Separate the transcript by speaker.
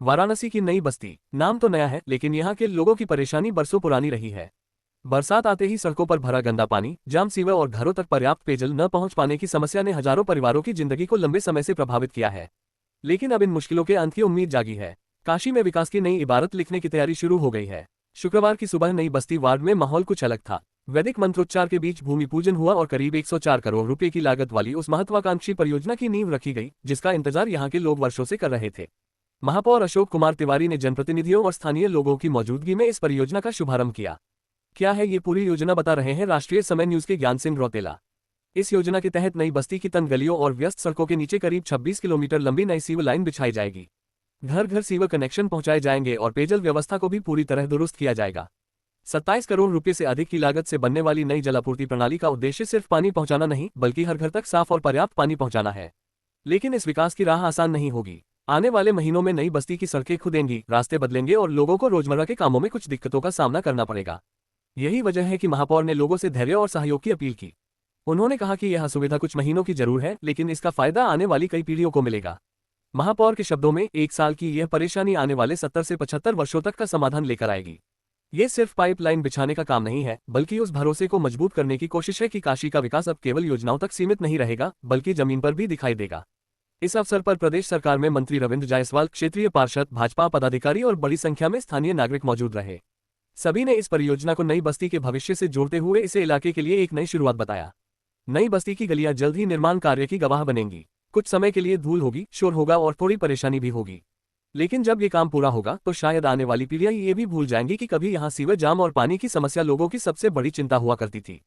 Speaker 1: वाराणसी की नई बस्ती, नाम तो नया है लेकिन यहाँ के लोगों की परेशानी बरसों पुरानी रही है। बरसात आते ही सड़कों पर भरा गंदा पानी, जाम सीवर और घरों तक पर्याप्त पेयजल न पहुंच पाने की समस्या ने हजारों परिवारों की जिंदगी को लंबे समय से प्रभावित किया है। लेकिन अब इन मुश्किलों के अंत की उम्मीद जागी है। काशी में विकास की नई इबारत लिखने की तैयारी शुरू हो गई है। शुक्रवार की सुबह नई बस्ती वार्ड में माहौल कुछ अलग था। वैदिक मंत्रोच्चार के बीच भूमि पूजन हुआ और करीब 104 करोड़ रुपए की लागत वाली उस महत्वाकांक्षी परियोजना की नींव रखी गई, जिसका इंतजार यहाँ के लोग वर्षों से कर रहे थे। महापौर अशोक कुमार तिवारी ने जनप्रतिनिधियों और स्थानीय लोगों की मौजूदगी में इस परियोजना का शुभारंभ किया। क्या है ये पूरी योजना, बता रहे हैं राष्ट्रीय समय न्यूज के ज्ञान सिंह रौतेला। इस योजना के तहत नई बस्ती की तंग गलियों और व्यस्त सड़कों के नीचे करीब 26 किलोमीटर लंबी नई सीवर लाइन बिछाई जाएगी। घर घर सीवर कनेक्शन पहुंचाए जाएंगे और पेयजल व्यवस्था को भी पूरी तरह दुरुस्त किया जाएगा। 27 करोड़ रुपए से अधिक की लागत से बनने वाली नई जलापूर्ति प्रणाली का उद्देश्य सिर्फ पानी पहुंचाना नहीं, बल्कि हर घर तक साफ और पर्याप्त पानी पहुंचाना है। लेकिन इस विकास की राह आसान नहीं होगी। आने वाले महीनों में नई बस्ती की सड़कें खुदेंगी, रास्ते बदलेंगे और लोगों को रोजमर्रा के कामों में कुछ दिक्कतों का सामना करना पड़ेगा। यही वजह है कि महापौर ने लोगों से धैर्य और सहयोग की अपील की। उन्होंने कहा कि यह सुविधा कुछ महीनों की जरूर है, लेकिन इसका फायदा आने वाली कई पीढ़ियों को मिलेगा। महापौर के शब्दों में, 1 साल की यह परेशानी आने वाले 70 से 75 वर्षों तक का समाधान लेकर आएगी। ये सिर्फ पाइपलाइन बिछाने का काम नहीं है, बल्कि उस भरोसे को मजबूत करने की कोशिश है कि काशी का विकास अब केवल योजनाओं तक सीमित नहीं रहेगा, बल्कि जमीन पर भी दिखाई देगा। इस अवसर पर प्रदेश सरकार में मंत्री रविंद्र जायसवाल, क्षेत्रीय पार्षद, भाजपा पदाधिकारी और बड़ी संख्या में स्थानीय नागरिक मौजूद रहे। सभी ने इस परियोजना को नई बस्ती के भविष्य से जोड़ते हुए इसे इलाके के लिए एक नई शुरुआत बताया। नई बस्ती की गलियां जल्द ही निर्माण कार्य की गवाह बनेंगी। कुछ समय के लिए धूल होगी, शोर होगा और थोड़ी परेशानी भी होगी, लेकिन जब ये काम पूरा होगा तो शायद आने वाली पीढ़ियां ये भी भूल जाएंगी कि कभी यहाँ सीवर जाम और पानी की समस्या लोगों की सबसे बड़ी चिंता हुआ करती थी।